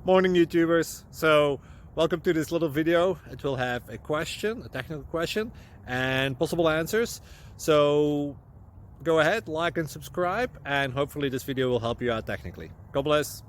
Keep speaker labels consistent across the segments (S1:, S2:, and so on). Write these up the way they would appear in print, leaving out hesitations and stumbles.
S1: Morning YouTubers. So welcome to this little video. It will have a question, a technical question, and possible answers. So go ahead, like and subscribe, and hopefully this video will help you out technically. God bless.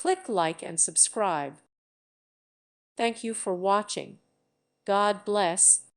S2: Click like and subscribe. Thank you for watching. God bless.